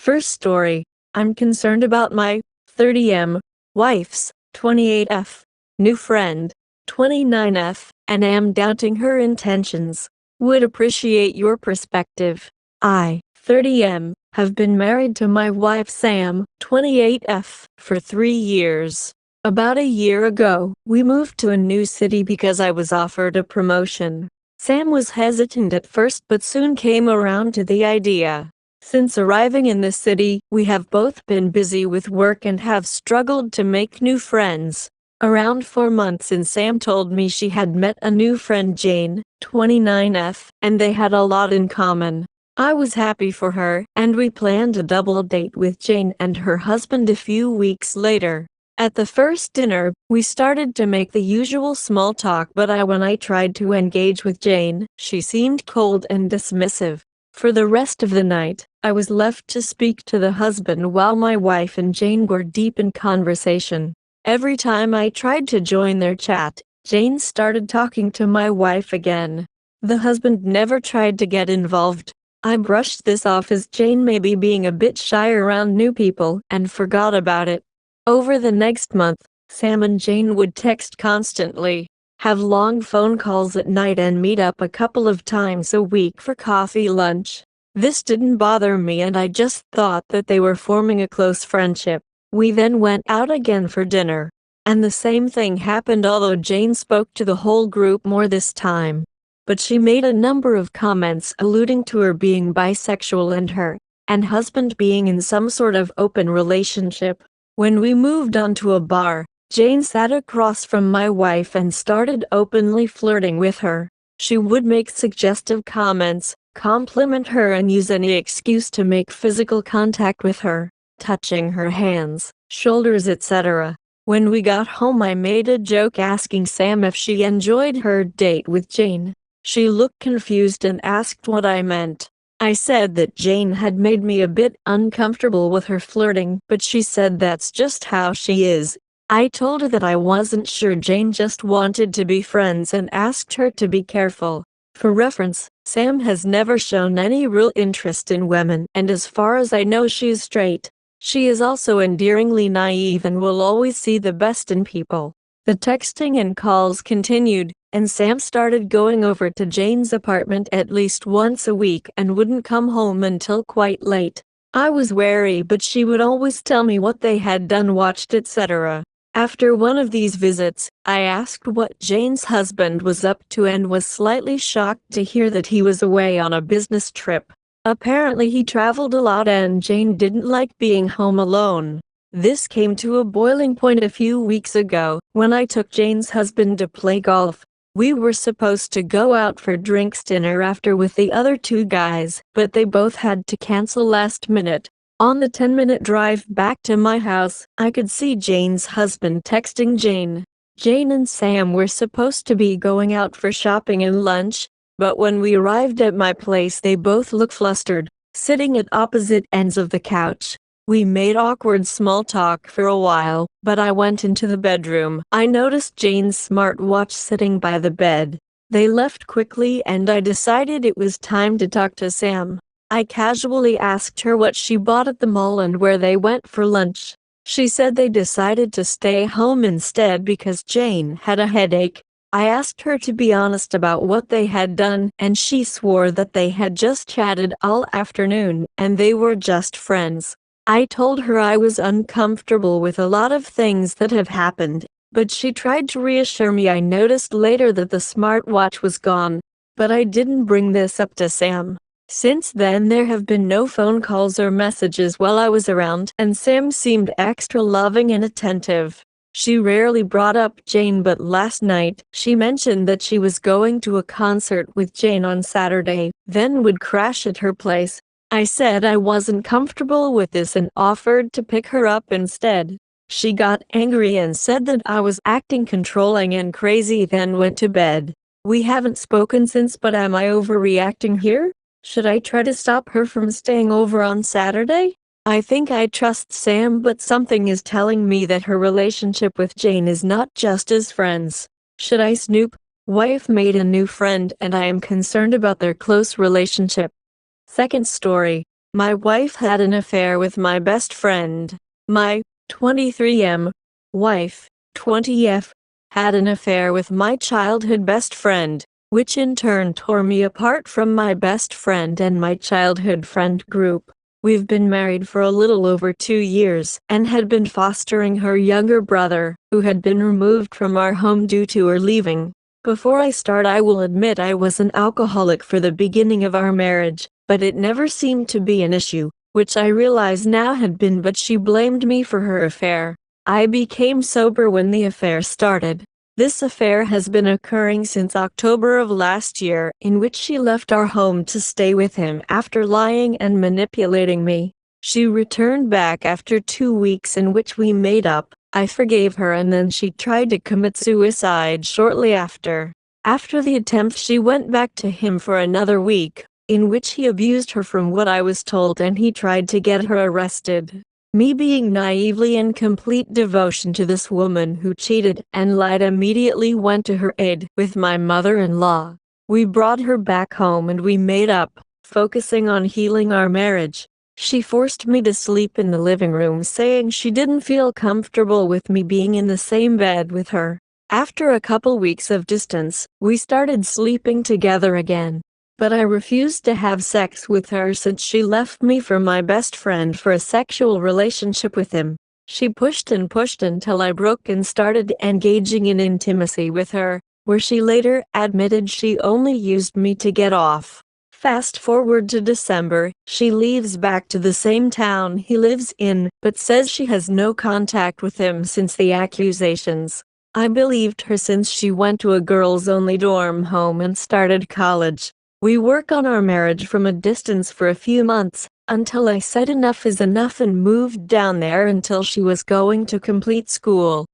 First story. I'm concerned about my 30M wife's 28F new friend 29F and am doubting her intentions. Would appreciate your perspective. I, 30M, have been married to my wife Sam, 28F, for 3 years. About a year ago, we moved to a new city because I was offered a promotion. Sam was hesitant at first but soon came around to the idea. Since arriving in the city, we have both been busy with work and have struggled to make new friends. Around 4 months in, Sam told me she had met a new friend, Jane, 29F, and they had a lot in common. I was happy for her, and we planned a double date with Jane and her husband a few weeks later. At the first dinner, we started to make the usual small talk, but when I tried to engage with Jane, she seemed cold and dismissive. For the rest of the night, I was left to speak to the husband while my wife and Jane were deep in conversation. Every time I tried to join their chat, Jane started talking to my wife again. The husband never tried to get involved. I brushed this off as Jane may be being a bit shy around new people and forgot about it. Over the next month, Sam and Jane would text constantly, have long phone calls at night, and meet up a couple of times a week for coffee lunch. This didn't bother me, and I just thought that they were forming a close friendship. We then went out again for dinner. And the same thing happened, although Jane spoke to the whole group more this time. But she made a number of comments alluding to her being bisexual and her and husband being in some sort of open relationship. When we moved on to a bar, Jane sat across from my wife and started openly flirting with her. She would make suggestive comments, compliment her, and use any excuse to make physical contact with her, touching her hands, shoulders, etc. When we got home, I made a joke asking Sam if she enjoyed her date with Jane. She looked confused and asked what I meant. I said that Jane had made me a bit uncomfortable with her flirting, but she said that's just how she is. I told her that I wasn't sure Jane just wanted to be friends and asked her to be careful. For reference, Sam has never shown any real interest in women, and as far as I know, she's straight. She is also endearingly naive and will always see the best in people. The texting and calls continued, and Sam started going over to Jane's apartment at least once a week and wouldn't come home until quite late. I was wary, but she would always tell me what they had done, watched, etc. After one of these visits, I asked what Jane's husband was up to and was slightly shocked to hear that he was away on a business trip. Apparently he traveled a lot and Jane didn't like being home alone. This came to a boiling point a few weeks ago, when I took Jane's husband to play golf. We were supposed to go out for drinks dinner after with the other 2 guys, but they both had to cancel last minute. On the 10-minute drive back to my house, I could see Jane's husband texting Jane. Jane and Sam were supposed to be going out for shopping and lunch, but when we arrived at my place, they both looked flustered, sitting at opposite ends of the couch. We made awkward small talk for a while, but I went into the bedroom. I noticed Jane's smartwatch sitting by the bed. They left quickly and I decided it was time to talk to Sam. I casually asked her what she bought at the mall and where they went for lunch. She said they decided to stay home instead because Jane had a headache. I asked her to be honest about what they had done, and she swore that they had just chatted all afternoon and they were just friends. I told her I was uncomfortable with a lot of things that have happened, but she tried to reassure me. I noticed later that the smartwatch was gone, but I didn't bring this up to Sam. Since then there have been no phone calls or messages while I was around, and Sam seemed extra loving and attentive. She rarely brought up Jane, but last night, she mentioned that she was going to a concert with Jane on Saturday, then would crash at her place. I said I wasn't comfortable with this and offered to pick her up instead. She got angry and said that I was acting controlling and crazy, then went to bed. We haven't spoken since, but am I overreacting here? Should I try to stop her from staying over on Saturday? I think I trust Sam, but something is telling me that her relationship with Jane is not just as friends. Should I snoop? Wife made a new friend and I am concerned about their close relationship. Second story. My wife had an affair with my best friend. My 23M wife, 20F, had an affair with my childhood best friend, which in turn tore me apart from my best friend and my childhood friend group. We've been married for a little over 2 years and had been fostering her younger brother, who had been removed from our home due to her leaving. Before I start, I will admit I was an alcoholic for the beginning of our marriage, but it never seemed to be an issue, which I realize now had been, but she blamed me for her affair. I became sober when the affair started. This affair has been occurring since October of last year, in which she left our home to stay with him after lying and manipulating me. She returned back after 2 weeks, in which we made up. I forgave her, and then she tried to commit suicide shortly after. After the attempt, she went back to him for another week, in which he abused her from what I was told, and he tried to get her arrested. Me, being naively in complete devotion to this woman who cheated and lied, immediately went to her aid with my mother-in-law. We brought her back home and we made up, focusing on healing our marriage. She forced me to sleep in the living room, saying she didn't feel comfortable with me being in the same bed with her. After a couple weeks of distance, we started sleeping together again. But I refused to have sex with her since she left me for my best friend for a sexual relationship with him. She pushed and pushed until I broke and started engaging in intimacy with her, where she later admitted she only used me to get off. Fast forward to December, she leaves back to the same town he lives in, but says she has no contact with him since the accusations. I believed her since she went to a girls-only dorm home and started college. We work on our marriage from a distance for a few months, until I said enough is enough and moved down there until she was going to complete school.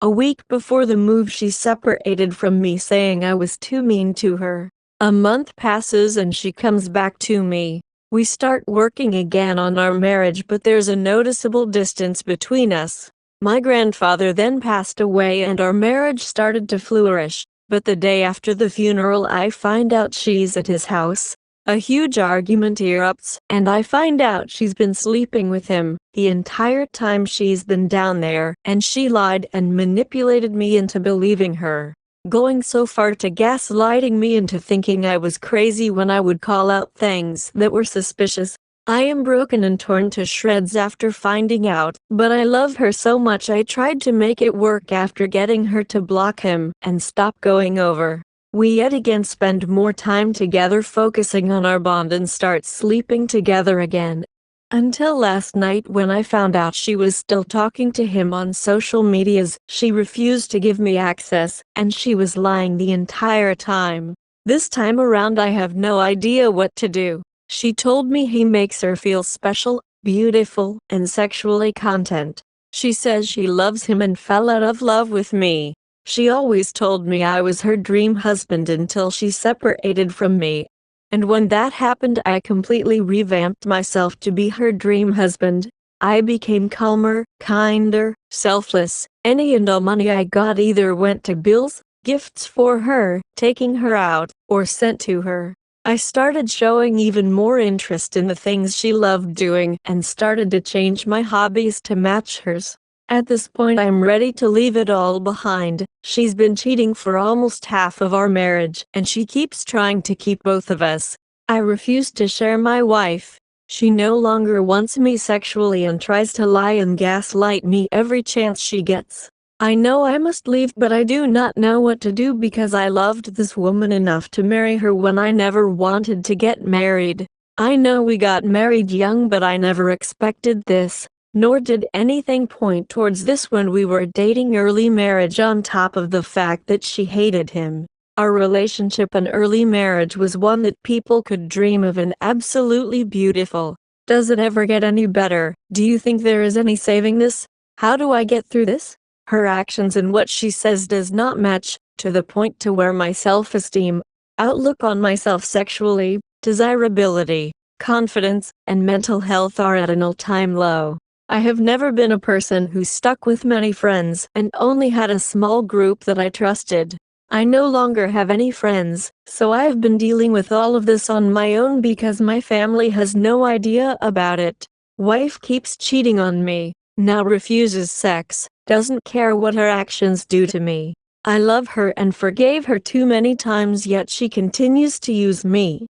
A week before the move, she separated from me, saying I was too mean to her. A month passes and she comes back to me. We start working again on our marriage, but there's a noticeable distance between us. My grandfather then passed away and our marriage started to flourish. But the day after the funeral, I find out she's at his house. A huge argument erupts, and I find out she's been sleeping with him the entire time she's been down there, and she lied and manipulated me into believing her, going so far to gaslighting me into thinking I was crazy when I would call out things that were suspicious. I am broken and torn to shreds after finding out, but I love her so much I tried to make it work after getting her to block him and stop going over. We yet again spend more time together, focusing on our bond, and start sleeping together again. Until last night, when I found out she was still talking to him on social medias. She refused to give me access, and she was lying the entire time. This time around I have no idea what to do. She told me he makes her feel special, beautiful, and sexually content. She says she loves him and fell out of love with me. She always told me I was her dream husband until she separated from me. And when that happened, I completely revamped myself to be her dream husband. I became calmer, kinder, selfless. Any and all money I got either went to bills, gifts for her, taking her out, or sent to her. I started showing even more interest in the things she loved doing and started to change my hobbies to match hers. At this point I'm ready to leave it all behind. She's been cheating for almost half of our marriage, and she keeps trying to keep both of us. I refuse to share my wife. She no longer wants me sexually and tries to lie and gaslight me every chance she gets. I know I must leave, but I do not know what to do because I loved this woman enough to marry her when I never wanted to get married. I know we got married young, but I never expected this. Nor did anything point towards this when we were dating. Early marriage on top of the fact that she hated him. Our relationship and early marriage was one that people could dream of and absolutely beautiful. Does it ever get any better? Do you think there is any saving this? How do I get through this? Her actions and what she says does not match, to the point to where my self-esteem, outlook on myself sexually, desirability, confidence, and mental health are at an all-time low. I have never been a person who stuck with many friends and only had a small group that I trusted. I no longer have any friends, so I've been dealing with all of this on my own because my family has no idea about it. Wife keeps cheating on me, now refuses sex, doesn't care what her actions do to me. I love her and forgave her too many times, yet she continues to use me.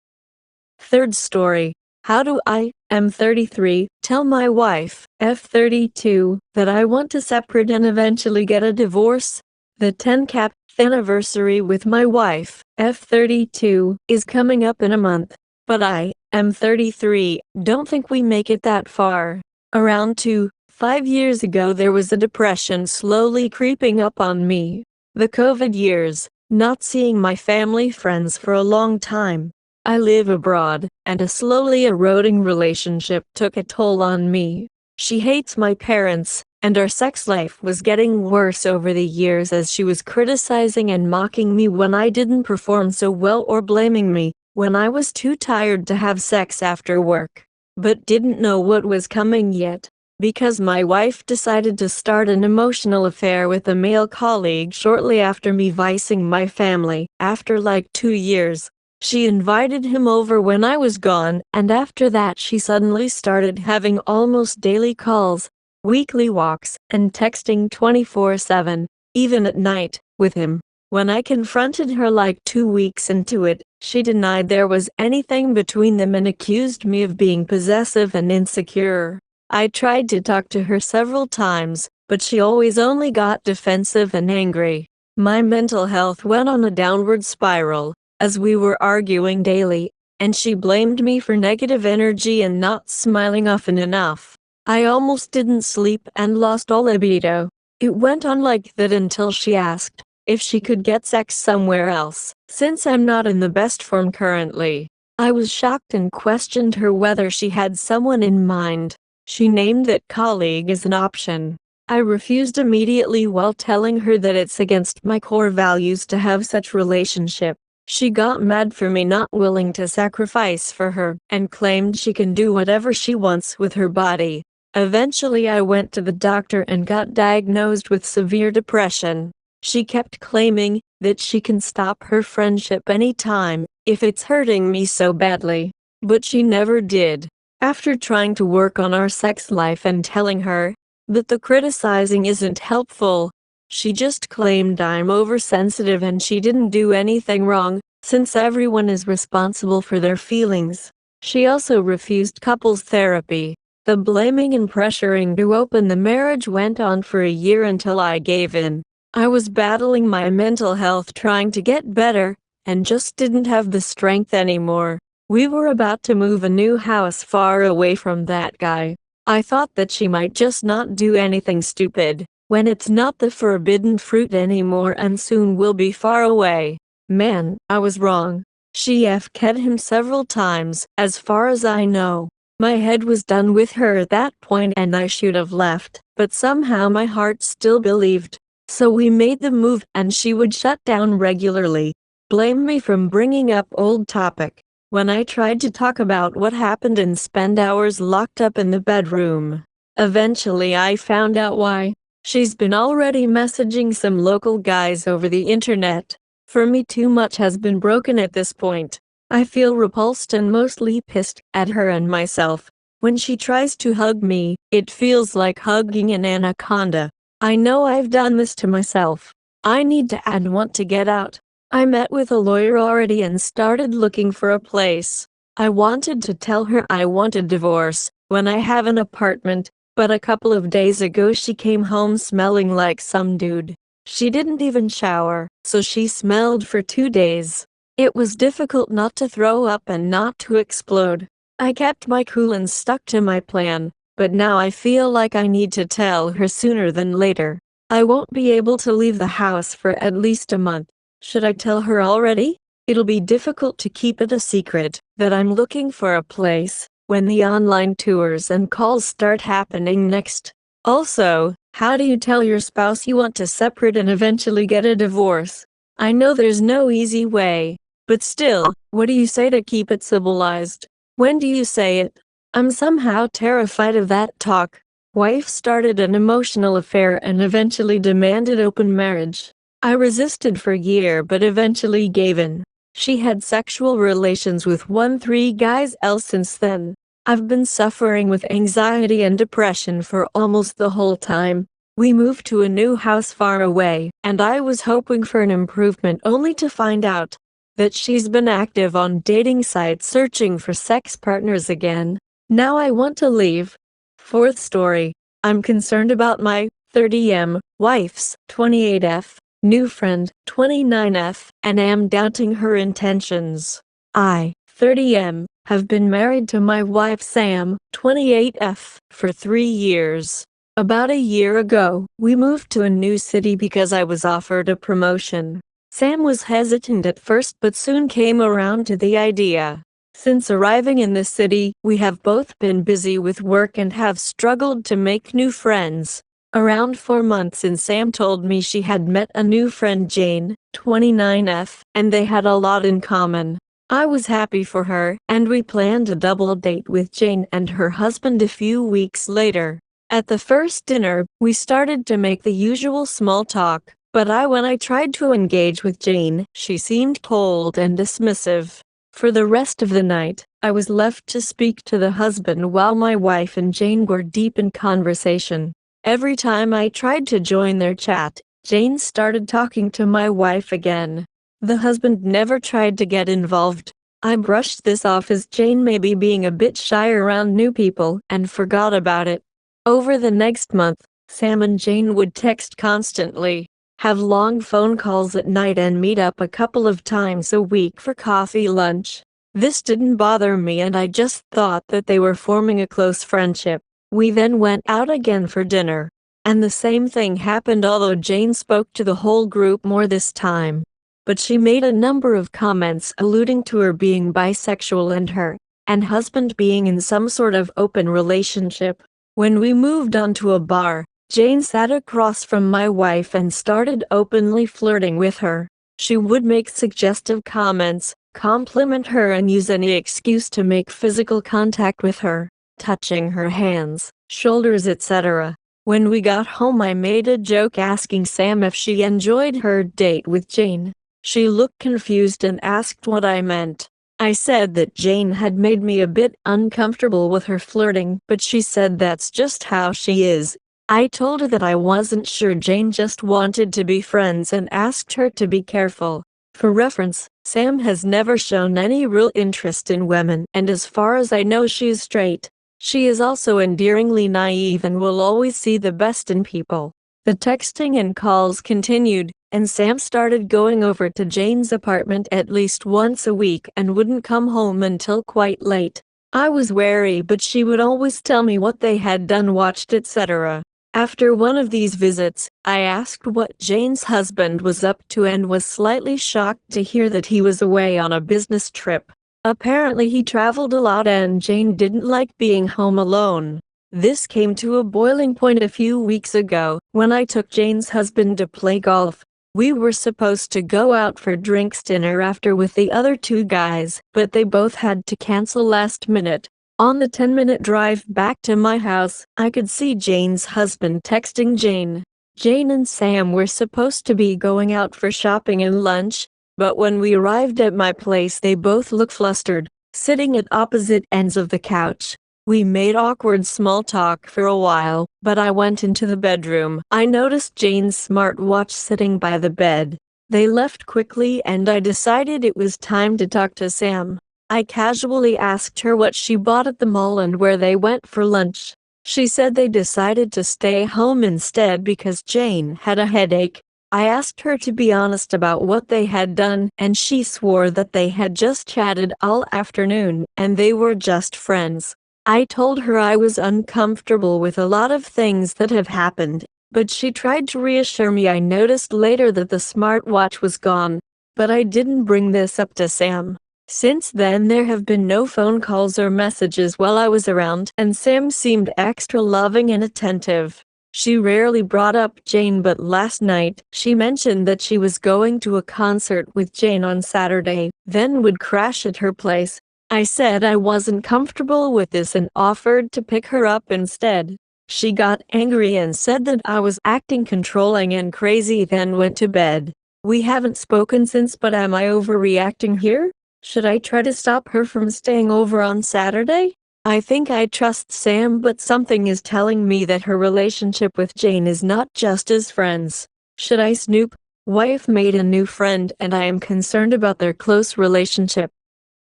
Third story. How do I, M33, tell my wife, F32, that I want to separate and eventually get a divorce? The 10th anniversary with my wife, F32, is coming up in a month, but I, M33, don't think we make it that far. Around 5 years ago there was a depression slowly creeping up on me. The COVID years, not seeing my family friends for a long time. I live abroad, and a slowly eroding relationship took a toll on me. She hates my parents, and our sex life was getting worse over the years as she was criticizing and mocking me when I didn't perform so well or blaming me when I was too tired to have sex after work, but didn't know what was coming yet. Because my wife decided to start an emotional affair with a male colleague shortly after me vicing my family, after like 2 years. She invited him over when I was gone, and after that she suddenly started having almost daily calls, weekly walks, and texting 24/7, even at night, with him. When I confronted her like 2 weeks into it, she denied there was anything between them and accused me of being possessive and insecure. I tried to talk to her several times, but she always only got defensive and angry. My mental health went on a downward spiral, as we were arguing daily, and she blamed me for negative energy and not smiling often enough. I almost didn't sleep and lost all libido. It went on like that until she asked if she could get sex somewhere else, since I'm not in the best form currently. I was shocked and questioned her whether she had someone in mind. She named that colleague as an option. I refused immediately while telling her that it's against my core values to have such relationship. She got mad for me not willing to sacrifice for her and claimed she can do whatever she wants with her body. Eventually I went to the doctor and got diagnosed with severe depression. She kept claiming that she can stop her friendship anytime if it's hurting me so badly, but she never did. After trying to work on our sex life and telling her that the criticizing isn't helpful, she just claimed I'm oversensitive and she didn't do anything wrong, since everyone is responsible for their feelings. She also refused couples therapy. The blaming and pressuring to open the marriage went on for a year until I gave in. I was battling my mental health trying to get better, and just didn't have the strength anymore. We were about to move a new house far away from that guy. I thought that she might just not do anything stupid, when it's not the forbidden fruit anymore and soon will be far away. Man, I was wrong. She fk'd him several times, as far as I know. My head was done with her at that point and I should have left, but somehow my heart still believed. So we made the move and she would shut down regularly, blame me from bringing up old topic. When I tried to talk about what happened and spend hours locked up in the bedroom. Eventually I found out why. She's been already messaging some local guys over the internet. For me, too much has been broken at this point. I feel repulsed and mostly pissed at her and myself. When she tries to hug me, it feels like hugging an anaconda. I know I've done this to myself. I need to and want to get out. I met with a lawyer already and started looking for a place. I wanted to tell her I want a divorce when I have an apartment, but a couple of days ago she came home smelling like some dude. She didn't even shower, so she smelled for 2 days. It was difficult not to throw up and not to explode. I kept my cool and stuck to my plan, but now I feel like I need to tell her sooner than later. I won't be able to leave the house for at least a month. Should I tell her already? It'll be difficult to keep it a secret that I'm looking for a place when the online tours and calls start happening next. Also, how do you tell your spouse you want to separate and eventually get a divorce? I know there's no easy way, but still, what do you say to keep it civilized? When do you say it? I'm somehow terrified of that talk. Wife started an emotional affair and eventually demanded open marriage. I resisted for a year but eventually gave in. She had sexual relations with 1-3 guys else since then. I've been suffering with anxiety and depression for almost the whole time. We moved to a new house far away, and I was hoping for an improvement only to find out that she's been active on dating sites searching for sex partners again. Now I want to leave. Fourth story. I'm concerned about my 30M wife's 28F new friend 29F and am doubting her intentions. I, 30M, have been married to my wife Sam, 28F, for 3 years. About a year ago, we moved to a new city because I was offered a promotion. Sam was hesitant at first but soon came around to the idea. Since arriving in the city, we have both been busy with work and have struggled to make new friends. Around 4 months in, Sam told me she had met a new friend, Jane, 29F, and they had a lot in common. I was happy for her, and we planned a double date with Jane and her husband a few weeks later. At the first dinner, we started to make the usual small talk, but when I tried to engage with Jane, she seemed cold and dismissive. For the rest of the night, I was left to speak to the husband while my wife and Jane were deep in conversation. Every time I tried to join their chat, Jane started talking to my wife again. The husband never tried to get involved. I brushed this off as Jane may be being a bit shy around new people and forgot about it. Over the next month, Sam and Jane would text constantly, have long phone calls at night and meet up a couple of times a week for coffee lunch. This didn't bother me and I just thought that they were forming a close friendship. We then went out again for dinner. And the same thing happened, although Jane spoke to the whole group more this time. But she made a number of comments alluding to her being bisexual and her and husband being in some sort of open relationship. When we moved on to a bar, Jane sat across from my wife and started openly flirting with her. She would make suggestive comments, compliment her and use any excuse to make physical contact with her, touching her hands, shoulders, etc. When we got home, I made a joke asking Sam if she enjoyed her date with Jane. She looked confused and asked what I meant. I said that Jane had made me a bit uncomfortable with her flirting, but she said that's just how she is. I told her that I wasn't sure Jane just wanted to be friends and asked her to be careful. For reference, Sam has never shown any real interest in women, and as far as I know, she is straight. She is also endearingly naive and will always see the best in people. The texting and calls continued, and Sam started going over to Jane's apartment at least once a week and wouldn't come home until quite late. I was wary, but she would always tell me what they had done, watched, etc. After one of these visits, I asked what Jane's husband was up to and was slightly shocked to hear that he was away on a business trip. Apparently he traveled a lot and Jane didn't like being home alone. This came to a boiling point a few weeks ago, when I took Jane's husband to play golf. We were supposed to go out for drinks dinner after with the other 2 guys, but they both had to cancel last minute. On the 10-minute drive back to my house, I could see Jane's husband texting Jane. Jane and Sam were supposed to be going out for shopping and lunch, but when we arrived at my place they both looked flustered, sitting at opposite ends of the couch. We made awkward small talk for a while, but I went into the bedroom. I noticed Jane's smartwatch sitting by the bed. They left quickly and I decided it was time to talk to Sam. I casually asked her what she bought at the mall and where they went for lunch. She said they decided to stay home instead because Jane had a headache. I asked her to be honest about what they had done, and she swore that they had just chatted all afternoon and they were just friends. I told her I was uncomfortable with a lot of things that have happened, but she tried to reassure me. I noticed later that the smartwatch was gone, but I didn't bring this up to Sam. Since then there have been no phone calls or messages while I was around, and Sam seemed extra loving and attentive. She rarely brought up Jane, but last night, she mentioned that she was going to a concert with Jane on Saturday, then would crash at her place. I said I wasn't comfortable with this and offered to pick her up instead. She got angry and said that I was acting controlling and crazy, then went to bed. We haven't spoken since, but am I overreacting here? Should I try to stop her from staying over on Saturday? I think I trust Sam, but something is telling me that her relationship with Jane is not just as friends. Should I snoop? Wife made a new friend and I am concerned about their close relationship.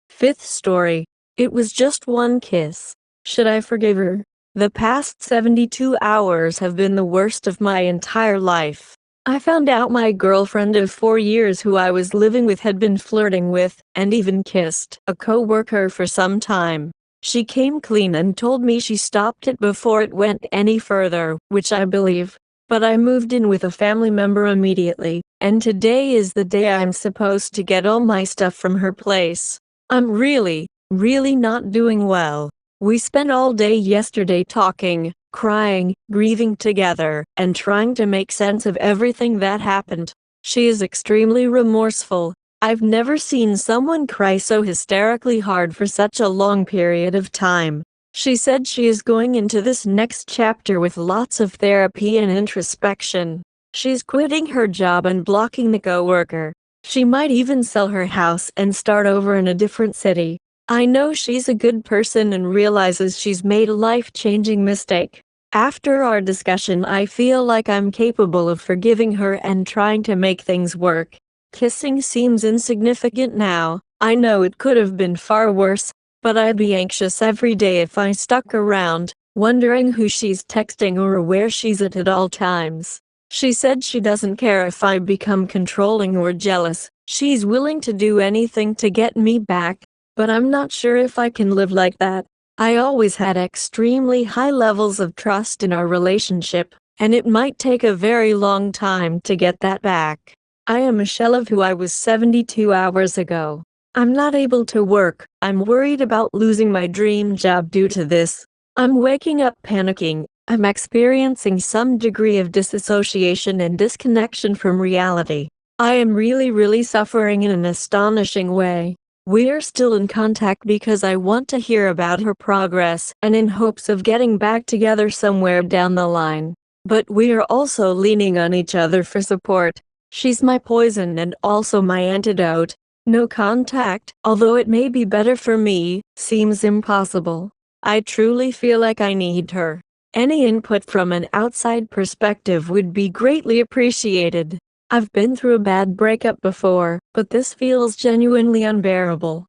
Fifth story. It was just one kiss. Should I forgive her? The past 72 hours have been the worst of my entire life. I found out my girlfriend of 4 years who I was living with had been flirting with, and even kissed, a co-worker for some time. She came clean and told me she stopped it before it went any further, which I believe. But I moved in with a family member immediately, and today is the day I'm supposed to get all my stuff from her place. I'm really not doing well. We spent all day yesterday talking, crying, grieving together, and trying to make sense of everything that happened. She is extremely remorseful. I've never seen someone cry so hysterically hard for such a long period of time. She said she is going into this next chapter with lots of therapy and introspection. She's quitting her job and blocking the coworker. She might even sell her house and start over in a different city. I know she's a good person and realizes she's made a life-changing mistake. After our discussion, I feel like I'm capable of forgiving her and trying to make things work. Kissing seems insignificant now. I know it could have been far worse, but I'd be anxious every day if I stuck around, wondering who she's texting or where she's at all times. She said she doesn't care if I become controlling or jealous. She's willing to do anything to get me back, but I'm not sure if I can live like that. I always had extremely high levels of trust in our relationship, and it might take a very long time to get that back. I am a shell of who I was 72 hours ago. I'm not able to work. I'm worried about losing my dream job due to this. I'm waking up panicking. I'm experiencing some degree of disassociation and disconnection from reality. I am really suffering in an astonishing way. We're still in contact because I want to hear about her progress and in hopes of getting back together somewhere down the line. But we are also leaning on each other for support. She's my poison and also my antidote. No contact, although it may be better for me, seems impossible. I truly feel like I need her. Any input from an outside perspective would be greatly appreciated. I've been through a bad breakup before, but this feels genuinely unbearable.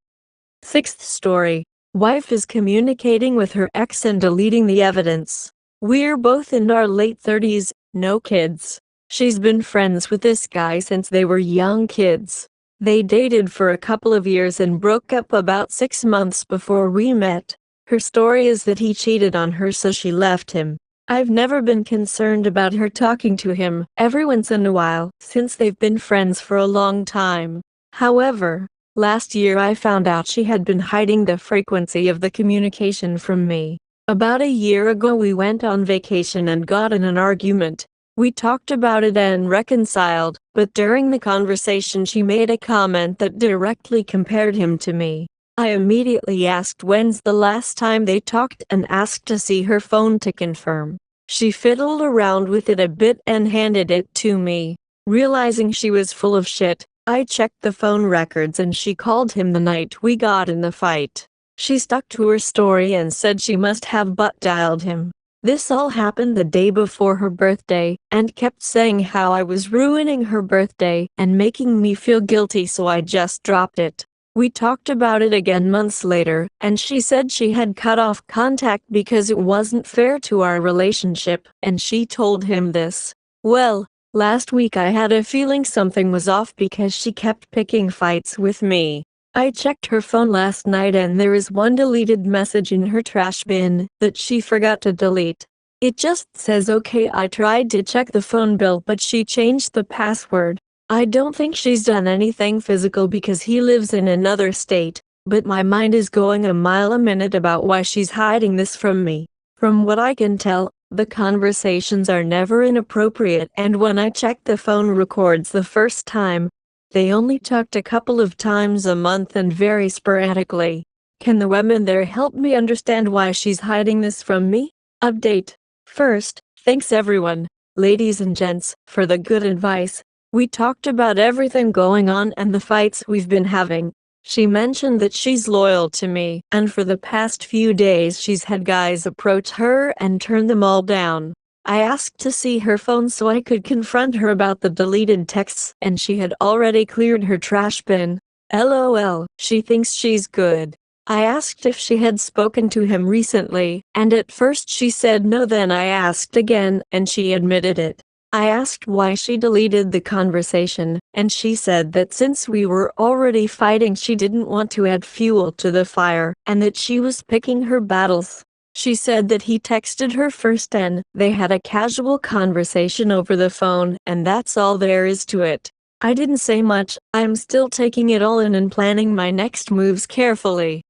Sixth story. Wife is communicating with her ex and deleting the evidence. We're both in our late 30s, no kids. She's been friends with this guy since they were young kids. They dated for a couple of years and broke up about 6 months before we met. Her story is that he cheated on her, so she left him. I've never been concerned about her talking to him every once in a while since they've been friends for a long time. However, last year I found out she had been hiding the frequency of the communication from me. About a year ago we went on vacation and got in an argument. We talked about it and reconciled, but during the conversation she made a comment that directly compared him to me. I immediately asked when's the last time they talked and asked to see her phone to confirm. She fiddled around with it a bit and handed it to me. Realizing she was full of shit, I checked the phone records and she called him the night we got in the fight. She stuck to her story and said she must have butt dialed him. This all happened the day before her birthday, and kept saying how I was ruining her birthday and making me feel guilty, so I just dropped it. We talked about it again months later, and she said she had cut off contact because it wasn't fair to our relationship, and she told him this. Well, last week I had a feeling something was off because she kept picking fights with me. I checked her phone last night and there is one deleted message in her trash bin that she forgot to delete. It just says okay. I tried to check the phone bill but she changed the password. I don't think she's done anything physical because he lives in another state, but my mind is going a mile a minute about why she's hiding this from me. From what I can tell, the conversations are never inappropriate, and when I checked the phone records the first time, they only talked a couple of times a month and very sporadically. Can the women there help me understand why she's hiding this from me? Update. First, thanks everyone, ladies and gents, for the good advice. We talked about everything going on and the fights we've been having. She mentioned that she's loyal to me, and for the past few days she's had guys approach her and turn them all down. I asked to see her phone so I could confront her about the deleted texts, and she had already cleared her trash bin. LOL, she thinks she's good. I asked if she had spoken to him recently, and at first she said no. Then I asked again, and she admitted it. I asked why she deleted the conversation, and she said that since we were already fighting she didn't want to add fuel to the fire, and that she was picking her battles. She said that he texted her first and they had a casual conversation over the phone, and that's all there is to it. I didn't say much. I'm still taking it all in and planning my next moves carefully.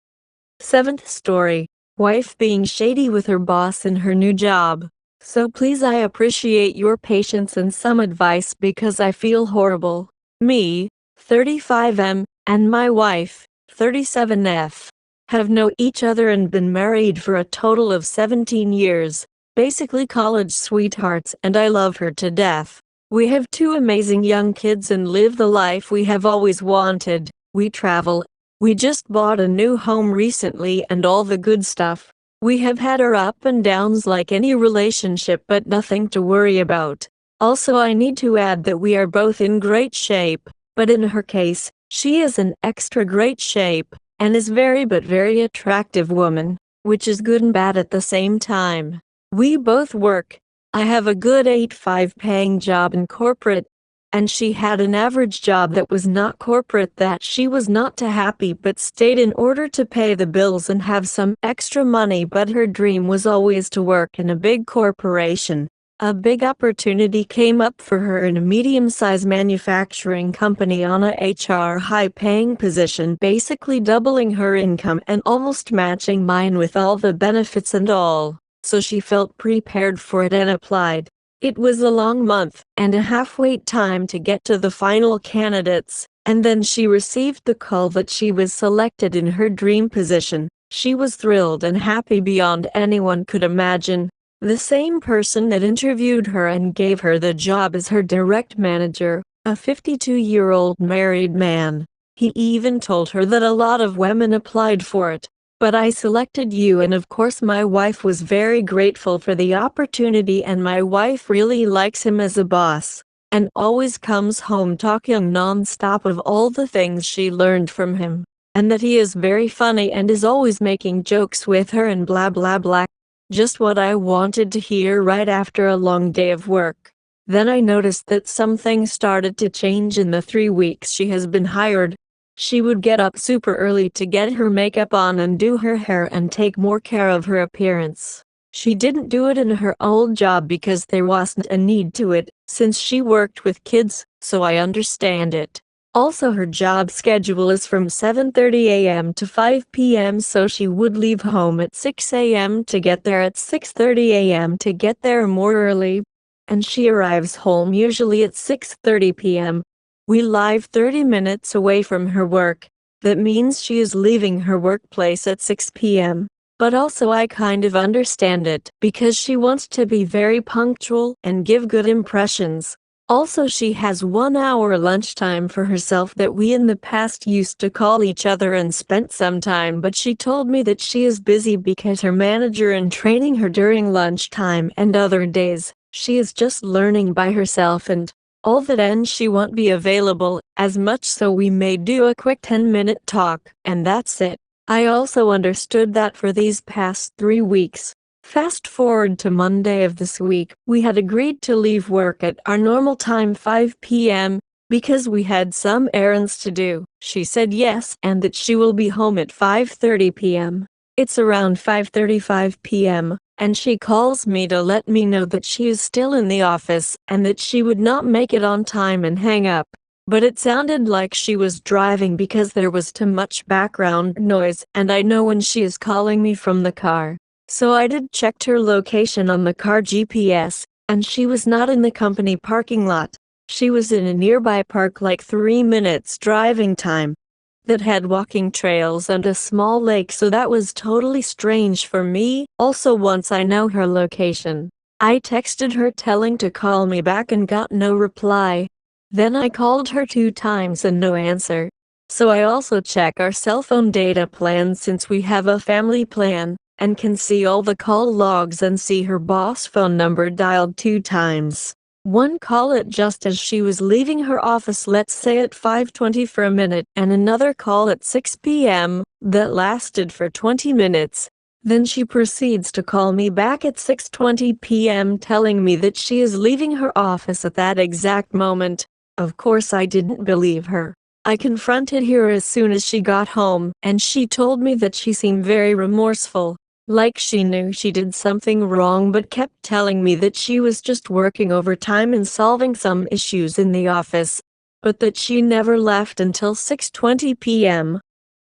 7th story. Wife being shady with her boss in her new job. So please, I appreciate your patience and some advice because I feel horrible. Me, 35M, and my wife, 37F, have known each other and been married for a total of 17 years, basically college sweethearts, and I love her to death. We have 2 amazing young kids and live the life we have always wanted. We travel. We just bought a new home recently and all the good stuff. We have had our up and downs like any relationship, but nothing to worry about. Also, I need to add that we are both in great shape, but in her case, she is in extra great shape, and is very attractive woman, which is good and bad at the same time. We both work. I have a good 8-5 paying job in corporate, and she had an average job that was not corporate that she was not too happy but stayed in order to pay the bills and have some extra money, but her dream was always to work in a big corporation. A big opportunity came up for her in a medium-sized manufacturing company on a HR high-paying position, basically doubling her income and almost matching mine with all the benefits and all. So she felt prepared for it and applied. It was a long month and a half wait time to get to the final candidates, and then she received the call that she was selected in her dream position. She was thrilled and happy beyond anyone could imagine. The same person that interviewed her and gave her the job is her direct manager, a 52-year-old married man. He even told her that a lot of women applied for it. But I selected you, and of course my wife was very grateful for the opportunity, and my wife really likes him as a boss, and always comes home talking non-stop of all the things she learned from him, and that he is very funny and is always making jokes with her and blah blah blah. Just what I wanted to hear right after a long day of work. Then I noticed that something started to change in the 3 weeks she has been hired. She would get up super early to get her makeup on and do her hair and take more care of her appearance. She didn't do it in her old job because there wasn't a need to it, since she worked with kids, so I understand it. Also, her job schedule is from 7:30 a.m. to 5 p.m., so she would leave home at 6 a.m. to get there at 6:30 a.m. to get there more early, and she arrives home usually at 6:30 p.m. We live 30 minutes away from her work. That means she is leaving her workplace at 6 p.m. But also I kind of understand it, because she wants to be very punctual and give good impressions. Also, she has 1 hour lunchtime for herself that we in the past used to call each other and spent some time, but she told me that she is busy because her manager is training her during lunchtime, and other days, she is just learning by herself and all that, and she won't be available as much, so we may do a quick 10-minute talk, and that's it. I also understood that for these past 3 weeks. Fast forward to Monday of this week, we had agreed to leave work at our normal time 5 p.m. because we had some errands to do. She said yes, and that she will be home at 5:30 p.m. It's around 5:35 p.m. and she calls me to let me know that she is still in the office and that she would not make it on time and hang up. But it sounded like she was driving because there was too much background noise, and I know when she is calling me from the car. So I did checked her location on the car GPS, and she was not in the company parking lot. She was in a nearby park like 3 minutes driving time that had walking trails and a small lake, so that was totally strange for me. Also, once I know her location, I texted her telling to call me back and got no reply. Then I called her 2 times and no answer. So I also check our cell phone data plan since we have a family plan, and can see all the call logs and see her boss phone number dialed 2 times. One call at just as she was leaving her office, let's say at 5:20 for a minute, and another call at 6 p.m. that lasted for 20 minutes. Then she proceeds to call me back at 6:20 p.m. telling me that she is leaving her office at that exact moment. Of course I didn't believe her. I confronted her as soon as she got home, and she told me that she seemed very remorseful, like she knew she did something wrong, but kept telling me that she was just working overtime and solving some issues in the office, but that she never left until 6:20 p.m.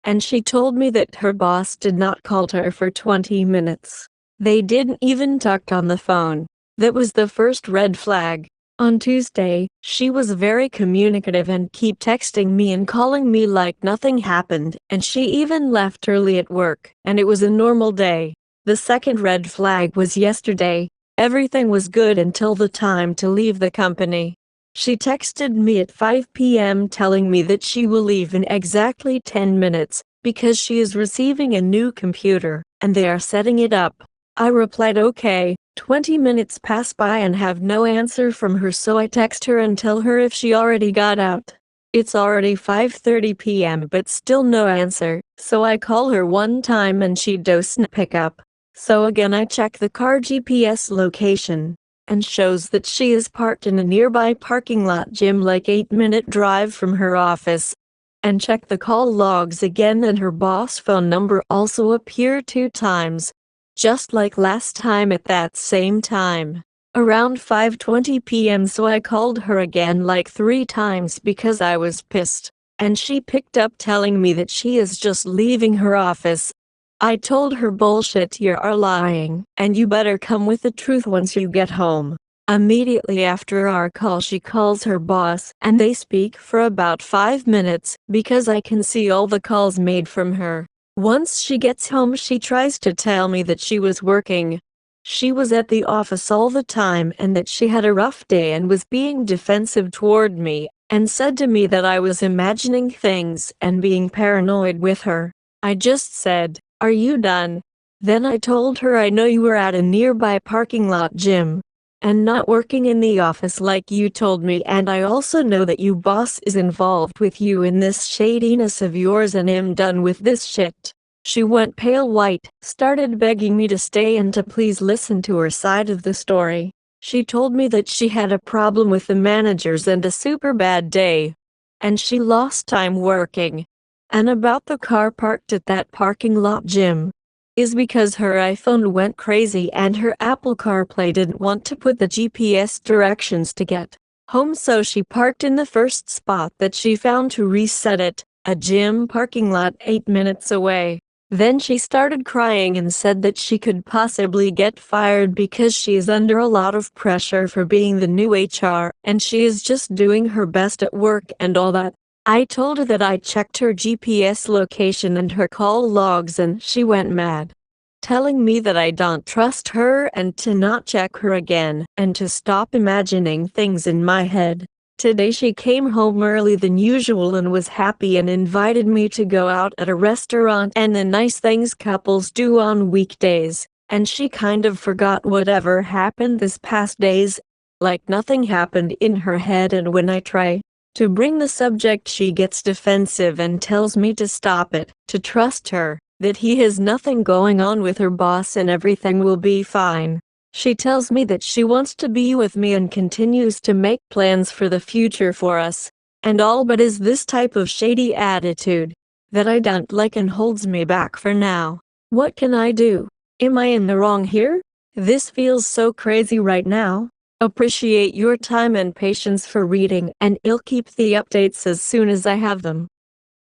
And she told me that her boss did not call her for 20 minutes. They didn't even talk on the phone. That was the first red flag. On Tuesday, she was very communicative and kept texting me and calling me like nothing happened, and she even left early at work, and it was a normal day. The second red flag was yesterday. Everything was good until the time to leave the company. She texted me at 5 p.m. telling me that she will leave in exactly 10 minutes, because she is receiving a new computer, and they are setting it up. I replied okay. 20 minutes pass by and have no answer from her, so I text her and tell her if she already got out. It's already 5:30 p.m. but still no answer, so I call her one time and she doesn't pick up. So again I check the car GPS location, and shows that she is parked in a nearby parking lot gym like 8-minute drive from her office. And check the call logs again, and her boss phone number also appeared 2 times. Just like last time at that same time, around 5:20 p.m. So I called her again like 3 times because I was pissed, and she picked up telling me that she is just leaving her office. I told her bullshit, you are lying, and you better come with the truth once you get home. Immediately after our call she calls her boss, and they speak for about 5 minutes, because I can see all the calls made from her. Once she gets home she tries to tell me that she was working. She was at the office all the time and that she had a rough day and was being defensive toward me, and said to me that I was imagining things and being paranoid with her. I just said, "Are you done?" Then I told her I know you were at a nearby parking lot gym, and not working in the office like you told me, and I also know that you boss is involved with you in this shadiness of yours, and am done with this shit. She went pale white, started begging me to stay and to please listen to her side of the story. She told me that she had a problem with the managers and a super bad day, and she lost time working. And about the car parked at that parking lot gym, is because her iPhone went crazy and her Apple CarPlay didn't want to put the GPS directions to get home, so she parked in the first spot that she found to reset it, a gym parking lot 8 minutes away. Then she started crying and said that she could possibly get fired because she is under a lot of pressure for being the new HR, and she is just doing her best at work and all that. I told her that I checked her GPS location and her call logs, and she went mad, telling me that I don't trust her and to not check her again, and to stop imagining things in my head. Today she came home early than usual and was happy and invited me to go out at a restaurant and the nice things couples do on weekdays, and she kind of forgot whatever happened this past days, like nothing happened in her head, and when I try to bring the subject she gets defensive and tells me to stop it, to trust her, that he has nothing going on with her boss and everything will be fine. She tells me that she wants to be with me and continues to make plans for the future for us, and all, but is this type of shady attitude that I don't like and holds me back for now. What can I do? Am I in the wrong here? This feels so crazy right now. Appreciate your time and patience for reading, and I'll keep the updates as soon as I have them.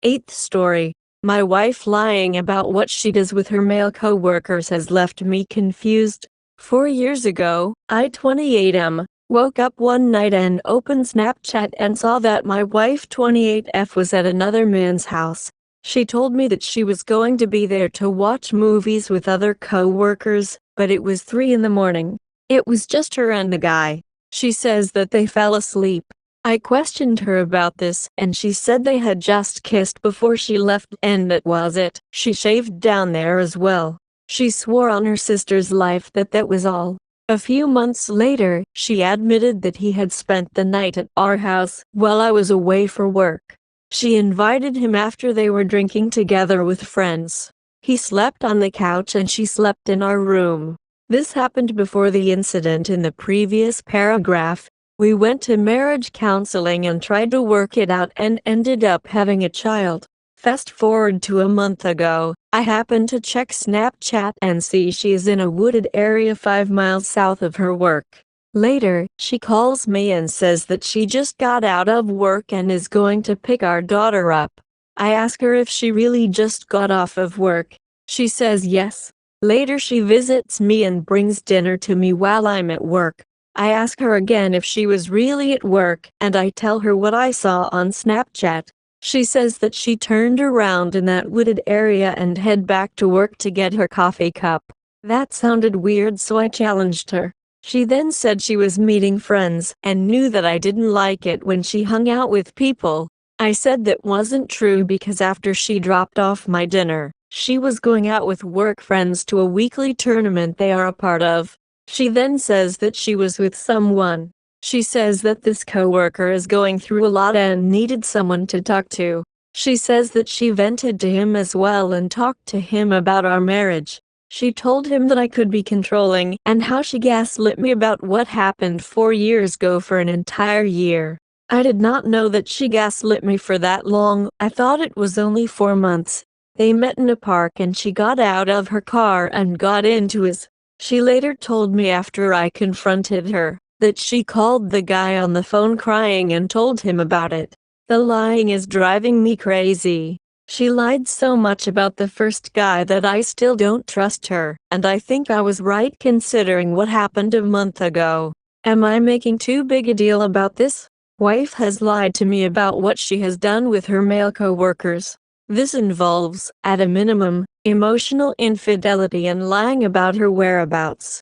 8th story. My wife lying about what she does with her male co-workers has left me confused. 4 years ago, I 28M, woke up one night and opened Snapchat and saw that my wife 28F was at another man's house. She told me that she was going to be there to watch movies with other co-workers, but it was 3 in the morning. It was just her and the guy. She says that they fell asleep. I questioned her about this and she said they had just kissed before she left and that was it. She shaved down there as well. She swore on her sister's life that that was all. A few months later, she admitted that he had spent the night at our house while I was away for work. She invited him after they were drinking together with friends. He slept on the couch and she slept in our room. This happened before the incident in the previous paragraph. We went to marriage counseling and tried to work it out and ended up having a child. Fast forward to a month ago, I happened to check Snapchat and see she is in a wooded area 5 miles south of her work. Later, she calls me and says that she just got out of work and is going to pick our daughter up. I ask her if she really just got off of work. She says yes. Later she visits me and brings dinner to me while I'm at work. I ask her again if she was really at work and I tell her what I saw on Snapchat. She says that she turned around in that wooded area and head back to work to get her coffee cup. That sounded weird, so I challenged her. She then said she was meeting friends and knew that I didn't like it when she hung out with people. I said that wasn't true because after she dropped off my dinner, she was going out with work friends to a weekly tournament they are a part of. She then says that she was with someone. She says that this coworker is going through a lot and needed someone to talk to. She says that she vented to him as well and talked to him about our marriage. She told him that I could be controlling and how she gaslit me about what happened 4 years ago for an entire year. I did not know that she gaslit me for that long. I thought it was only 4 months. They met in a park and she got out of her car and got into his. She later told me after I confronted her that she called the guy on the phone crying and told him about it. The lying is driving me crazy. She lied so much about the first guy that I still don't trust her, and I think I was right considering what happened a month ago. Am I making too big a deal about this? Wife has lied to me about what she has done with her male co-workers. This involves, at a minimum, emotional infidelity and lying about her whereabouts.